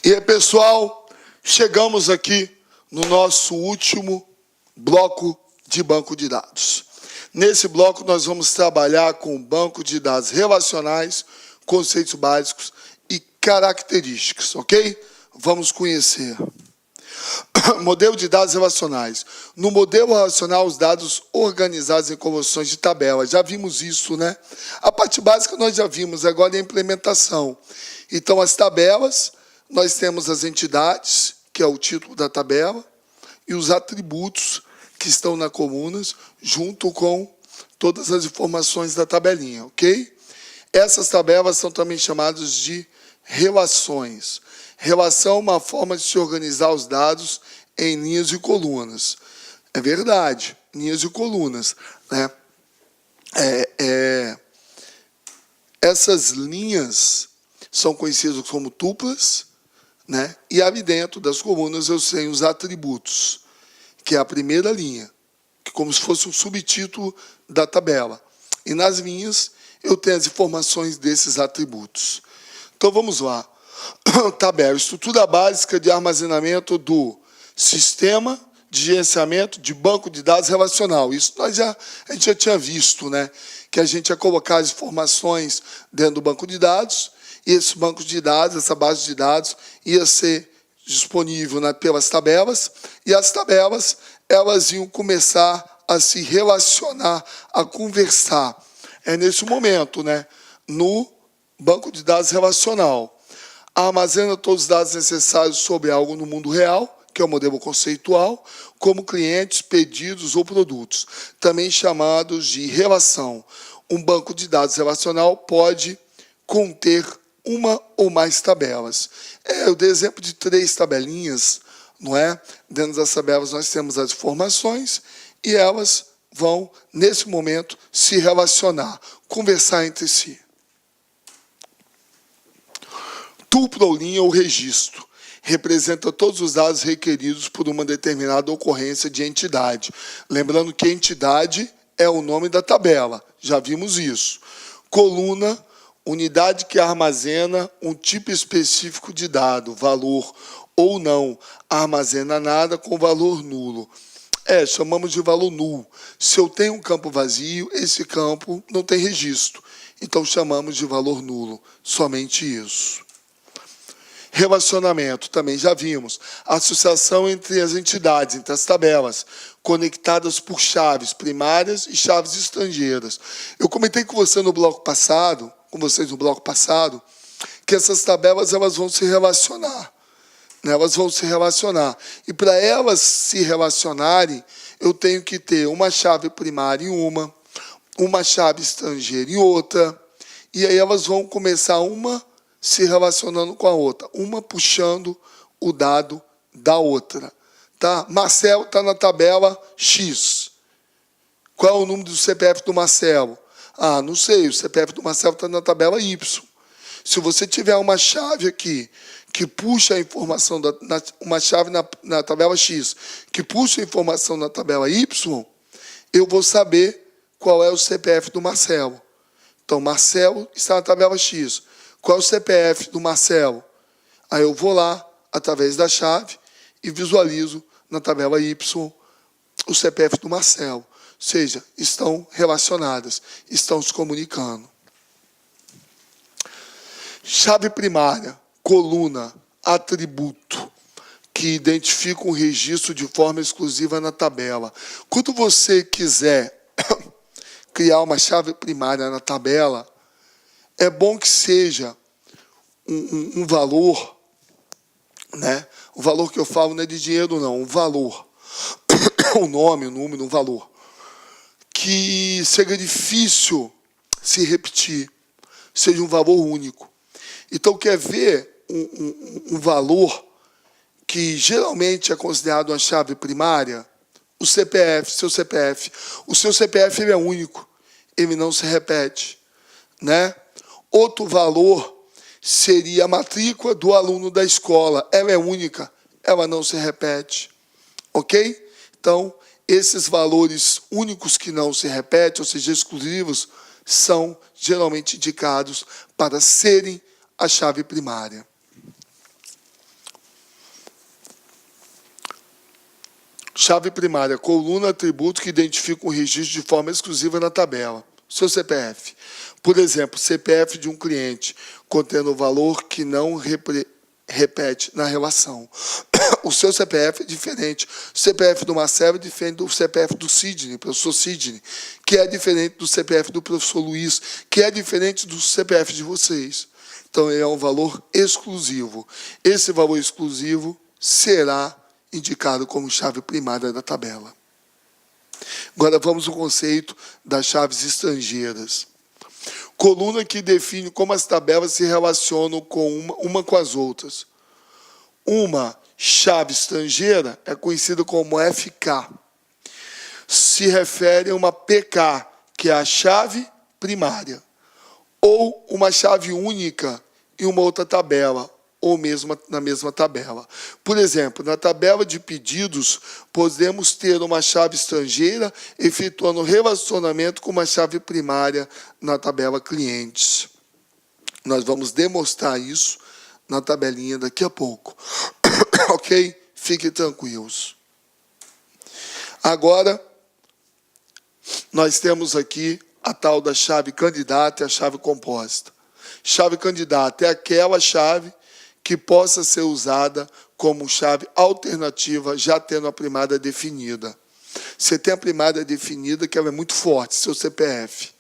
E aí, pessoal, chegamos aqui no nosso último bloco de banco de dados. Nesse bloco, nós vamos trabalhar com banco de dados relacionais, conceitos básicos e características, ok? Vamos conhecer. Modelo de dados relacionais. No modelo relacional, os dados organizados em convoluções de tabela. Já vimos isso, né? A parte básica nós já vimos, agora é a implementação. Então, as tabelas, nós temos as entidades, que é o título da tabela, e os atributos que estão na colunas, junto com todas as informações da tabelinha, ok? Essas tabelas são também chamadas de relações. Relação é uma forma de se organizar os dados em linhas e colunas. É verdade, linhas e colunas, né? Essas linhas são conhecidas como tuplas, né? E ali dentro das colunas eu tenho os atributos, que é a primeira linha, que é como se fosse um subtítulo da tabela. E nas linhas eu tenho as informações desses atributos. Então vamos lá. Tabela, estrutura básica de armazenamento do sistema de gerenciamento de banco de dados relacional. Isso a gente já tinha visto, né? Que a gente ia colocar as informações dentro do banco de dados, e esse banco de dados, essa base de dados, ia ser disponível, né, pelas tabelas, e as tabelas elas iam começar a se relacionar, a conversar. É nesse momento, né, no banco de dados relacional. Armazena todos os dados necessários sobre algo no mundo real, que é o modelo conceitual, como clientes, pedidos ou produtos, também chamados de relação. Um banco de dados relacional pode conter uma ou mais tabelas. Eu dei exemplo de 3 tabelinhas, não é? Dentro das tabelas nós temos as informações e elas vão, nesse momento, se relacionar, conversar entre si. Tupla ou linha ou registro representa todos os dados requeridos por uma determinada ocorrência de entidade. Lembrando que entidade é o nome da tabela, já vimos isso. Coluna, unidade que armazena um tipo específico de dado, valor ou não, armazena nada com valor nulo. Chamamos de valor nulo. Se eu tenho um campo vazio, esse campo não tem registro. Então chamamos de valor nulo, somente isso. Relacionamento, também já vimos. Associação entre as entidades, entre as tabelas, conectadas por chaves primárias e chaves estrangeiras. Eu comentei com você no bloco passado, que essas tabelas elas vão se relacionar. Né? Elas vão se relacionar. E para elas se relacionarem, eu tenho que ter uma chave primária em uma chave estrangeira em outra, e aí elas vão começar uma se relacionando com a outra, uma puxando o dado da outra. Tá? Marcelo está na tabela X. Qual é o número do CPF do Marcelo? Não sei, o CPF do Marcelo está na tabela Y. Se você tiver uma chave aqui que puxa a informação, uma chave na tabela X, que puxa a informação na tabela Y, eu vou saber qual é o CPF do Marcelo. Então, Marcelo está na tabela X. Qual é o CPF do Marcelo? Aí eu vou lá, através da chave, e visualizo na tabela Y o CPF do Marcelo. Ou seja, estão relacionadas, estão se comunicando. Chave primária, coluna, atributo, que identifica um registro de forma exclusiva na tabela. Quando você quiser criar uma chave primária na tabela, é bom que seja um valor, né? O valor que eu falo não é de dinheiro, não, um valor. O nome, o número, um valor. Que seja difícil se repetir, seja um valor único. Então, quer ver um valor que geralmente é considerado uma chave primária? O CPF, seu CPF. O seu CPF ele é único, ele não se repete, né? Outro valor seria a matrícula do aluno da escola. Ela é única, ela não se repete. Ok? Então, esses valores únicos que não se repetem, ou seja, exclusivos, são geralmente indicados para serem a chave primária. Chave primária, coluna, atributo que identifica um registro de forma exclusiva na tabela. Seu CPF. Por exemplo, CPF de um cliente, contendo o valor que não repete na relação. O seu CPF é diferente. O CPF do Marcelo é diferente do CPF do Sidney, professor Sidney, que é diferente do CPF do professor Luiz, que é diferente do CPF de vocês. Então, ele é um valor exclusivo. Esse valor exclusivo será indicado como chave primária da tabela. Agora, vamos ao conceito das chaves estrangeiras. Coluna que define como as tabelas se relacionam com uma com as outras. Uma chave estrangeira é conhecida como FK. Se refere a uma PK, que é a chave primária. Ou uma chave única em uma outra tabela, ou mesmo na mesma tabela. Por exemplo, na tabela de pedidos, podemos ter uma chave estrangeira efetuando relacionamento com uma chave primária na tabela clientes. Nós vamos demonstrar isso na tabelinha daqui a pouco. Ok? Fiquem tranquilos. Agora, nós temos aqui a tal da chave candidata e a chave composta. Chave candidata é aquela chave que possa ser usada como chave alternativa, já tendo a primária definida. Você tem a primária definida, que ela é muito forte, seu CPF.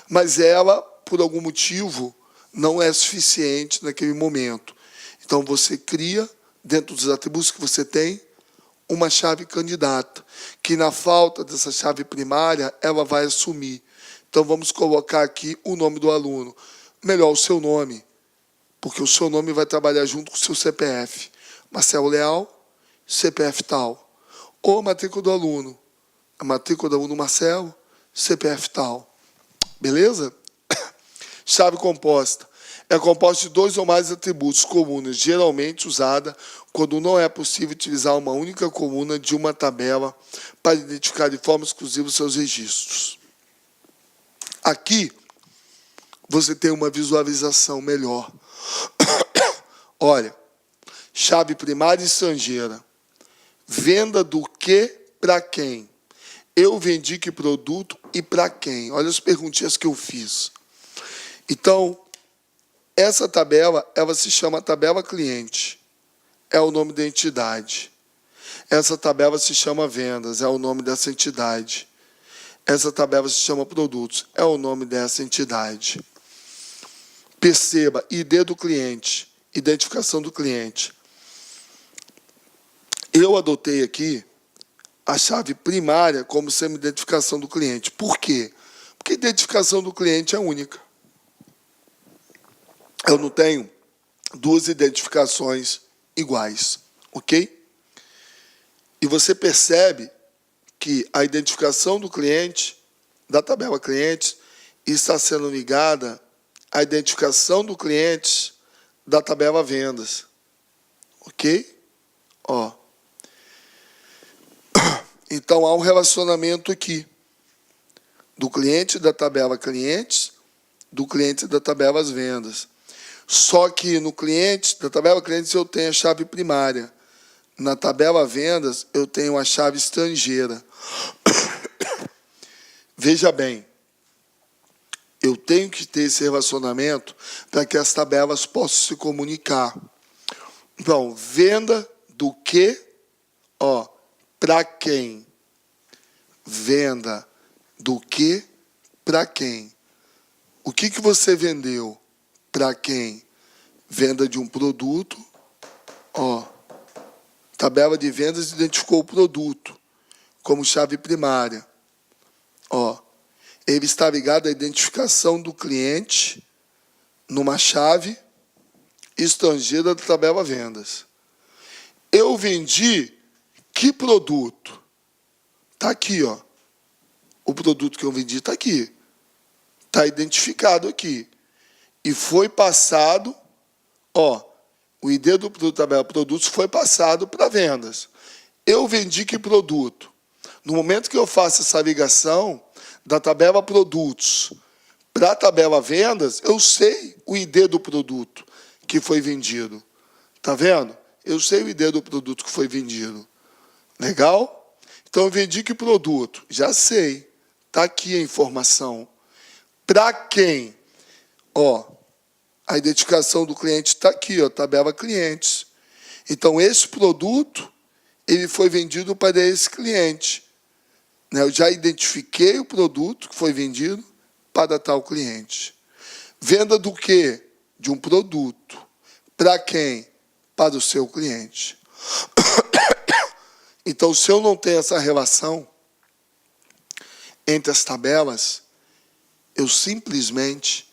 Mas ela, por algum motivo, não é suficiente naquele momento. Então, você cria, dentro dos atributos que você tem, uma chave candidata, que na falta dessa chave primária, ela vai assumir. Então, vamos colocar aqui o nome do aluno. Melhor, o seu nome, porque o seu nome vai trabalhar junto com o seu CPF. Marcelo Leal, CPF tal. Ou a matrícula do aluno. A matrícula do aluno Marcelo, CPF tal. Beleza? Chave composta. É composta de 2 ou mais atributos comuns, geralmente usada quando não é possível utilizar uma única coluna de uma tabela para identificar de forma exclusiva os seus registros. Aqui, você tem uma visualização melhor. Olha, chave primária estrangeira. Venda do que para quem? Eu vendi que produto e para quem? Olha as perguntinhas que eu fiz. Então, essa tabela, ela se chama tabela cliente. É o nome da entidade. Essa tabela se chama vendas, é o nome dessa entidade. Essa tabela se chama produtos, é o nome dessa entidade. Perceba, ID do cliente, identificação do cliente. Eu adotei aqui a chave primária como sendo identificação do cliente. Por quê? Porque a identificação do cliente é única. Eu não tenho 2 identificações iguais, ok? E você percebe que a identificação do cliente, da tabela clientes, está sendo ligada à identificação do cliente da tabela vendas. Ok? Ó. Então, há um relacionamento aqui do cliente da tabela clientes, do cliente da tabela vendas. Só que no cliente, da tabela clientes, eu tenho a chave primária. Na tabela vendas, eu tenho a chave estrangeira. Veja bem, eu tenho que ter esse relacionamento para que as tabelas possam se comunicar. Então, venda do que, ó, para quem? Venda do que para quem? O que você vendeu? Para quem? Venda de um produto, ó. Tabela de vendas identificou o produto como chave primária. Ó, ele está ligado à identificação do cliente numa chave estrangeira da tabela vendas. Eu vendi que produto? Está aqui, ó. O produto que eu vendi está aqui. Está identificado aqui. E foi passado, ó, o ID do produto, tabela produtos, foi passado para vendas. Eu vendi que produto? No momento que eu faço essa ligação da tabela produtos para a tabela vendas, eu sei o ID do produto que foi vendido. Tá vendo? Eu sei o ID do produto que foi vendido. Legal? Então, eu vendi que produto? Já sei. Está aqui a informação. Para quem? Ó, a identificação do cliente está aqui, ó, tabela clientes. Então, esse produto, ele foi vendido para esse cliente. Né? Eu já identifiquei o produto que foi vendido para tal cliente. Venda do quê? De um produto. Para quem? Para o seu cliente. Então, se eu não tenho essa relação entre as tabelas, eu simplesmente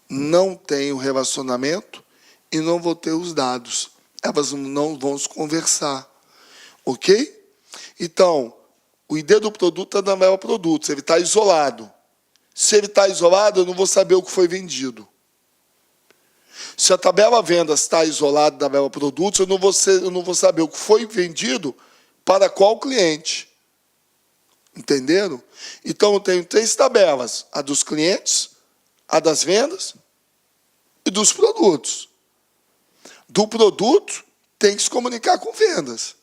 não tenho relacionamento e não vou ter os dados. Elas não vão se conversar. Ok? Então, o ID do produto está na tabela produtos, ele está isolado. Se ele está isolado, eu não vou saber o que foi vendido. Se a tabela vendas está isolada da tabela produtos, eu não vou saber o que foi vendido para qual cliente. Entenderam? Então, eu tenho 3 tabelas. A dos clientes, a das vendas e dos produtos. Do produto, tem que se comunicar com vendas.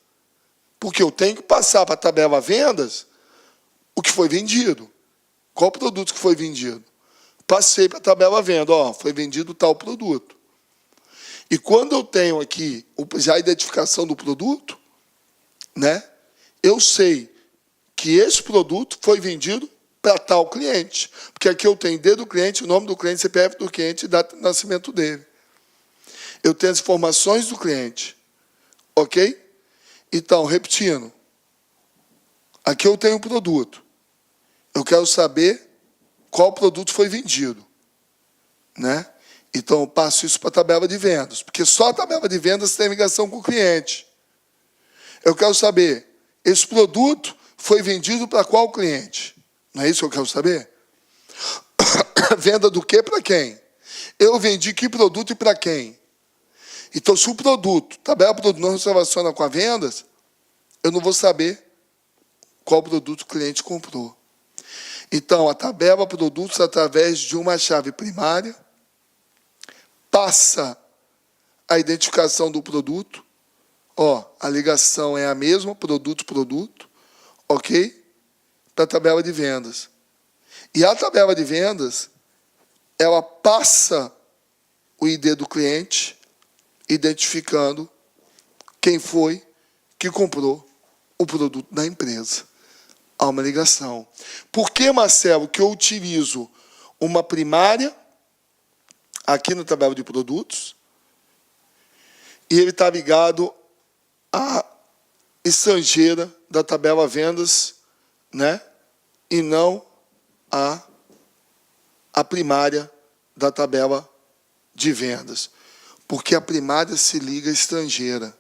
Porque eu tenho que passar para a tabela vendas o que foi vendido. Qual produto que foi vendido? Passei para a tabela venda. Ó, foi vendido tal produto. E quando eu tenho aqui já a identificação do produto, né, eu sei que esse produto foi vendido para tal cliente. Porque aqui eu tenho ID do cliente, o nome do cliente, CPF do cliente e data de nascimento dele. Eu tenho as informações do cliente. Ok? Então, repetindo. Aqui eu tenho o produto. Eu quero saber qual produto foi vendido. Né? Então, eu passo isso para a tabela de vendas. Porque só a tabela de vendas tem ligação com o cliente. Eu quero saber, esse produto foi vendido para qual cliente? Não é isso que eu quero saber? Venda do que para quem? Eu vendi que produto e para quem? Então, se o produto, tabela produto não se relaciona com a vendas, eu não vou saber qual produto o cliente comprou. Então, a tabela produtos, através de uma chave primária, passa a identificação do produto. Ó, a ligação é a mesma, produto, ok? Para a tabela de vendas. E a tabela de vendas, ela passa o ID do cliente, identificando quem foi que comprou o produto da empresa. Há uma ligação. Por que, Marcelo, que eu utilizo uma primária aqui na tabela de produtos e ele está ligado à estrangeira da tabela vendas, né? E não a primária da tabela de vendas? Porque a primária se liga à estrangeira.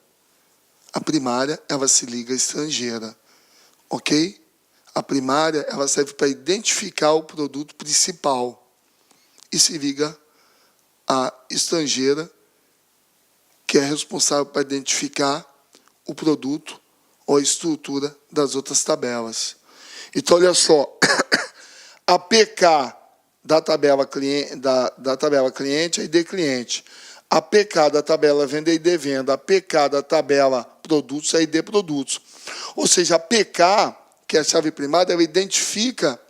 A primária, ela se liga à estrangeira. Ok? A primária, ela serve para identificar o produto principal. E se liga à estrangeira, que é responsável para identificar o produto ou a estrutura das outras tabelas. Então, olha só. A PK da tabela cliente é ID cliente. A PK da tabela venda é ID venda. A PK da tabela produtos é ID produtos. Ou seja, a PK, que é a chave primária, ela identifica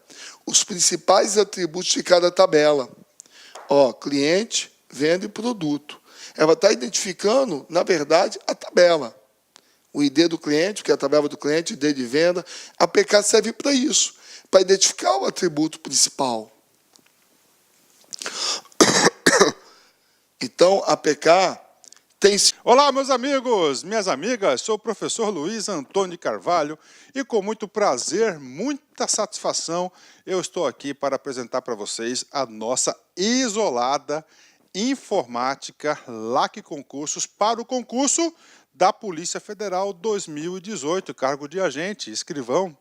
os principais atributos de cada tabela. Ó, cliente, venda e produto. Ela está identificando, na verdade, a tabela. O ID do cliente, que é a tabela do cliente, ID de venda. A PK serve para isso, para identificar o atributo principal. Então, a PK tem... Olá, meus amigos, minhas amigas, sou o professor Luiz Antônio de Carvalho e com muito prazer, muita satisfação, eu estou aqui para apresentar para vocês a nossa isolada informática LAC Concursos para o concurso da Polícia Federal 2018, cargo de agente, escrivão.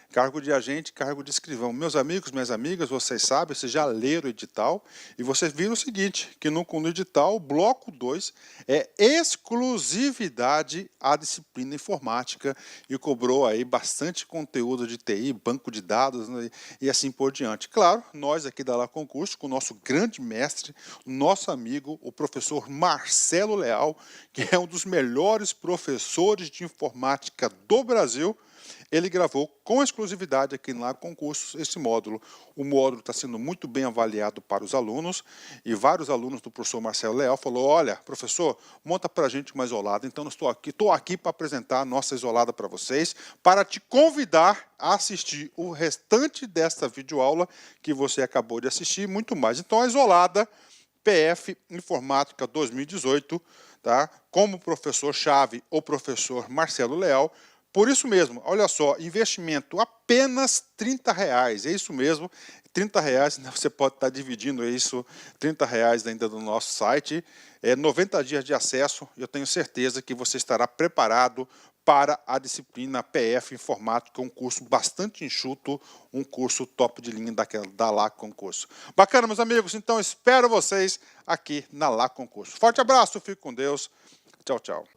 Cargo de agente, cargo de escrivão. Meus amigos, minhas amigas, vocês sabem, vocês já leram o edital e vocês viram o seguinte, que no edital, o bloco 2 é exclusividade à disciplina informática e cobrou aí bastante conteúdo de TI, banco de dados, né, e assim por diante. Claro, nós aqui da LAC Concurso, com o nosso grande mestre, nosso amigo, o professor Marcelo Leal, que é um dos melhores professores de informática do Brasil, ele gravou com exclusividade aqui na Concursos esse módulo. O módulo está sendo muito bem avaliado para os alunos e vários alunos do professor Marcelo Leal falou: olha, professor, monta para a gente uma isolada. Então, eu estou aqui para apresentar a nossa isolada para vocês, para te convidar a assistir o restante desta videoaula que você acabou de assistir e muito mais. Então, a isolada PF Informática 2018, tá? Como professor-chave, o professor Marcelo Leal. Por isso mesmo, olha só, investimento apenas R$30, é isso mesmo, R$30, você pode estar dividindo isso, R$30 ainda no nosso site, 90 dias de acesso, eu tenho certeza que você estará preparado para a disciplina PF Informática, um curso bastante enxuto, um curso top de linha da La Concurso. Bacana, meus amigos, então espero vocês aqui na La Concurso. Forte abraço, fique com Deus, tchau, tchau.